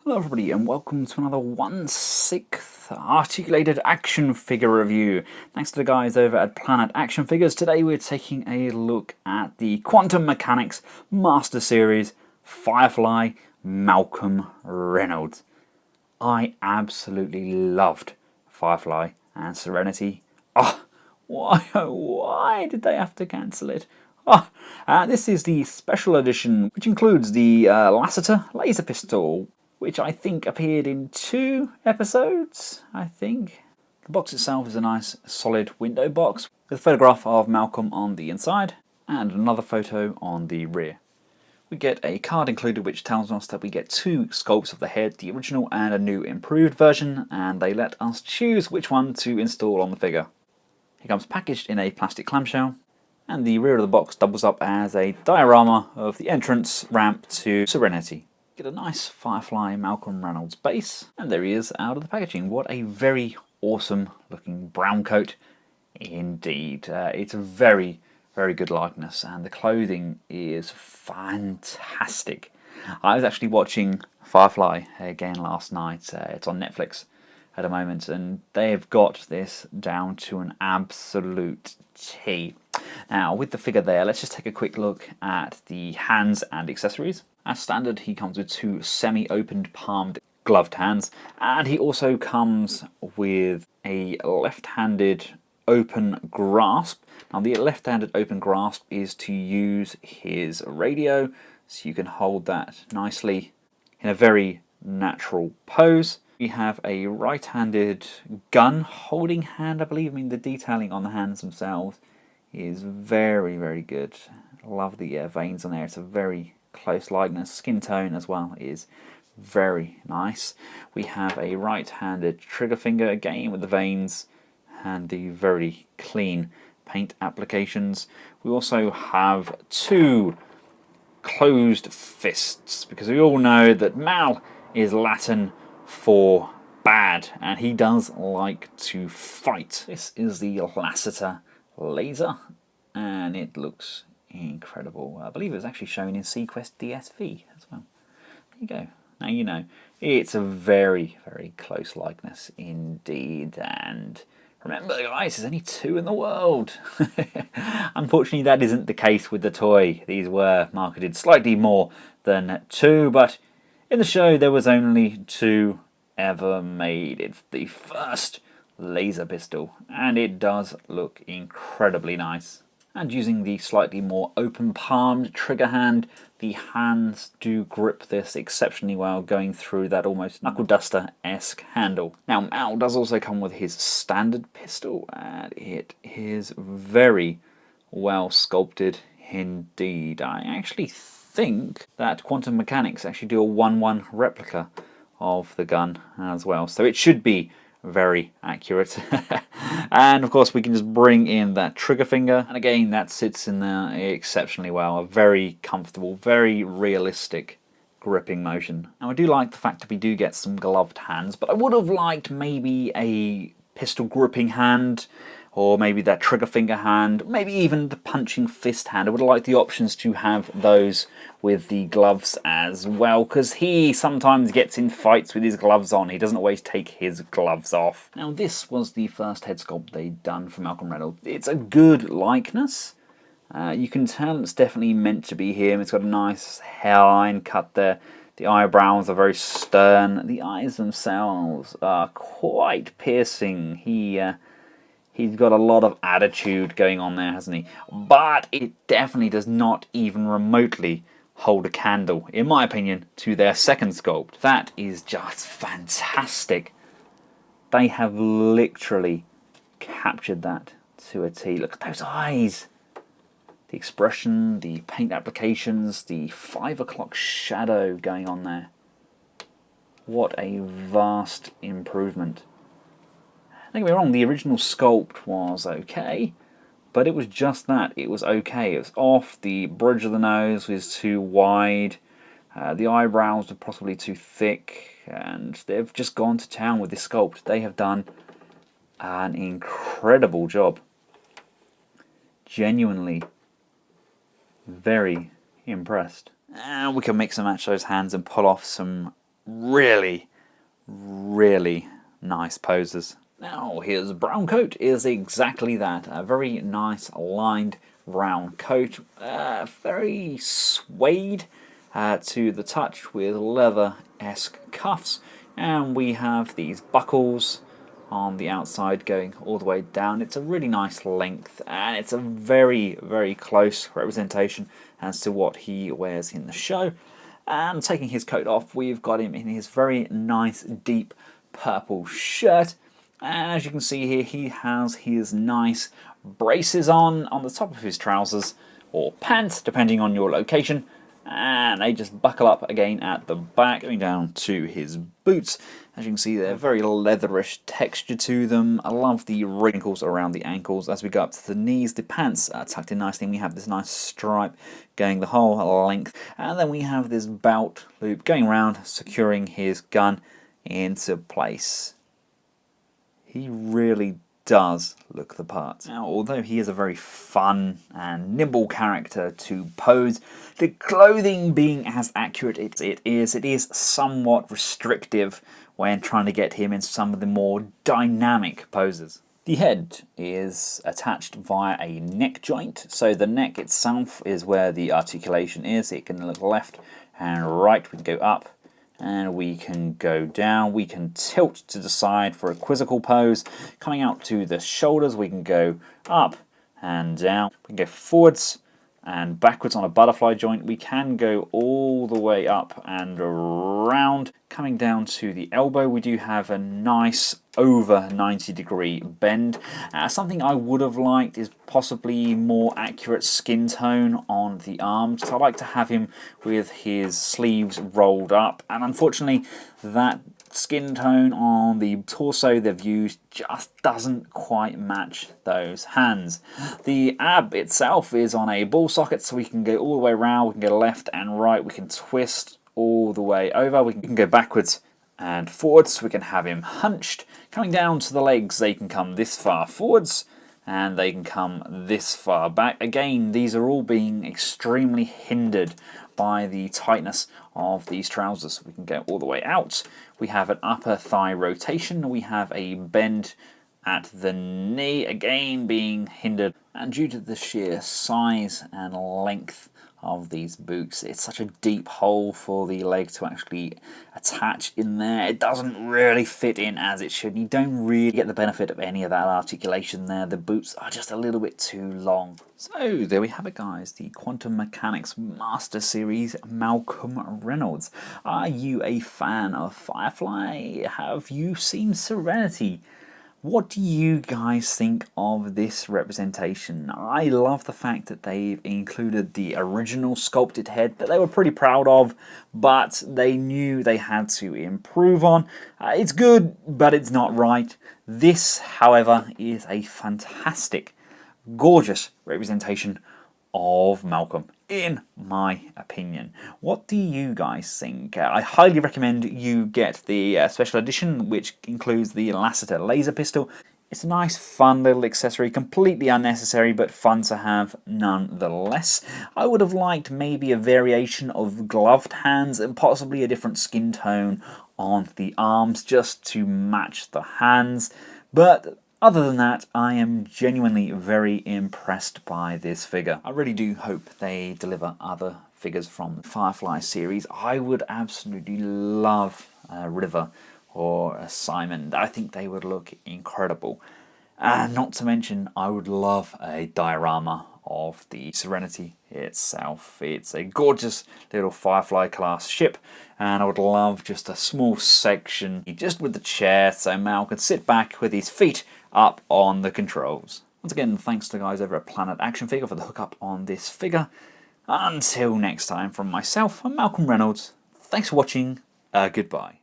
Hello everybody and welcome to another 1/6 articulated action figure review. Thanks to the guys over at Planet Action Figures. Today we're taking a look at the Quantum Mechanix Master Series Firefly Malcolm Reynolds. I absolutely loved Firefly and Serenity. Why did they have to cancel it? This is the special edition, which includes the Lassiter laser pistol, which I think appeared in 2 episodes, I think. The box itself is a nice solid window box with a photograph of Malcolm on the inside and another photo on the rear. We get a card included which tells us that we get 2 sculpts of the head, the original and a new improved version, and they let us choose which one to install on the figure. It comes packaged in a plastic clamshell, and the rear of the box doubles up as a diorama of the entrance ramp to Serenity. Get a nice Firefly Malcolm Reynolds base, and there he is out of the packaging. What a very awesome looking brown coat indeed. It's a very good likeness, and the clothing is fantastic. I was actually watching Firefly again last night. It's on Netflix at the moment, and they've got this down to an absolute T. Now, with the figure there, let's just take a quick look at the hands and accessories. As standard, he comes with 2 semi-opened palmed gloved hands, and he also comes with a left-handed open grasp. Now, the left-handed open grasp is to use his radio, so you can hold that nicely in a very natural pose. We have a right-handed gun holding hand, I believe. I mean, the detailing on the hands themselves is very good. Love the veins on there. It's a very close likeness. Skin tone as well is very nice. We have a right-handed trigger finger again with the veins and the very clean paint applications. We also have 2 closed fists, because we all know that Mal is Latin for bad, and he does like to fight. This is the Lassiter laser, and it looks incredible. I believe it was actually shown in Sequest DSV as well. There you go. Now you know. It's a very close likeness indeed, and remember guys, there's only 2 in the world. Unfortunately that isn't the case with the toy. These were marketed slightly more than 2, but in the show there was only 2 ever made. It's the first laser pistol, and it does look incredibly nice. And using the slightly more open palmed trigger hand, the hands do grip this exceptionally well, going through that almost knuckle duster-esque handle. Now, Mal does also come with his standard pistol, and it is very well sculpted indeed. I actually think that Quantum Mechanix actually do a 1/1 replica of the gun as well, so it should be very accurate. And of course we can just bring in that trigger finger, and again that sits in there exceptionally well. A very comfortable, very realistic gripping motion. Now I do like the fact that we do get some gloved hands, but I would have liked maybe a pistol gripping hand, or maybe that trigger finger hand, maybe even the punching fist hand. I would like the options to have those with the gloves as well, because he sometimes gets in fights with his gloves on. He doesn't always take his gloves off. Now this was the first head sculpt they'd done for Malcolm Reynolds. It's a good likeness. You can tell it's definitely meant to be him. It's got a nice hairline cut there. The eyebrows are very stern. The eyes themselves are quite piercing. He's got a lot of attitude going on there, hasn't he? But it definitely does not even remotely hold a candle, in my opinion, to their second sculpt. That is just fantastic. They have literally captured that to a T. Look at those eyes. The expression, the paint applications, the 5 o'clock shadow going on there. What a vast improvement. Don't get me wrong, the original sculpt was okay, but it was just that. It was okay. It was off. The bridge of the nose was too wide. The eyebrows were possibly too thick, and they've just gone to town with this sculpt. They have done an incredible job. Genuinely very impressed. And we can mix and match those hands and pull off some really, really nice poses. Now his brown coat is exactly that, a very nice lined brown coat, very suede to the touch with leather-esque cuffs, and we have these buckles on the outside going all the way down. It's a really nice length, and it's a very, very close representation as to what he wears in the show. And taking his coat off, we've got him in his very nice deep purple shirt. And as you can see here, he has his nice braces on the top of his trousers, or pants, depending on your location. And they just buckle up again at the back, going down to his boots. As you can see, they're very leatherish texture to them. I love the wrinkles around the ankles. As we go up to the knees, the pants are tucked in nicely. We have this nice stripe going the whole length. And then we have this belt loop going around, securing his gun into place. He really does look the part. Now, although he is a very fun and nimble character to pose, the clothing being as accurate as it is somewhat restrictive when trying to get him into some of the more dynamic poses. The head is attached via a neck joint, so the neck itself is where the articulation is. It can look left and right. We can go up and we can go down. We can tilt to the side for a quizzical pose. Coming out to the shoulders, we can go up and down. We can go forwards and backwards on a butterfly joint. We can go all the way up and around. Coming down to the elbow, we do have a nice over 90-degree bend. Something I would have liked is possibly more accurate skin tone on the arms. So I like to have him with his sleeves rolled up, and unfortunately that skin tone on the torso they've used just doesn't quite match those hands. The ab itself is on a ball socket, so we can go all the way around. We can go left and right. We can twist all the way over. We can go backwards and forwards. We can have him hunched. Coming down to the legs, they can come this far forwards and they can come this far back. Again, these are all being extremely hindered by the tightness of these trousers. We can go all the way out. We have an upper thigh rotation. We have a bend at the knee, again being hindered. And due to the sheer size and length of these boots, it's such a deep hole for the leg to actually attach in there. It doesn't really fit in as it should. You don't really get the benefit of any of that articulation there. The boots are just a little bit too long. So there we have it, guys, the Quantum Mechanix Master Series Malcolm Reynolds. Are you a fan of Firefly? Have you seen Serenity? What do you guys think of this representation? I love the fact that they've included the original sculpted head that they were pretty proud of, but they knew they had to improve on. It's good, but it's not right. This, however, is a fantastic, gorgeous representation of Malcolm, in my opinion. What do you guys think? I highly recommend you get the special edition, which includes the Lassiter laser pistol. It's a nice, fun little accessory, completely unnecessary, but fun to have nonetheless. I would have liked maybe a variation of gloved hands and possibly a different skin tone on the arms just to match the hands, but other than that, I am genuinely very impressed by this figure. I really do hope they deliver other figures from the Firefly series. I would absolutely love a River or a Simon. I think they would look incredible. And not to mention, I would love a diorama of the Serenity itself. It's a gorgeous little Firefly class ship, and I would love just a small section just with the chair so Mal could sit back with his feet up on the controls. Once again, thanks to the guys over at Planet Action Figure for the hookup on this figure. Until next time, from myself, I'm Malcolm Reynolds. Thanks for watching. Goodbye.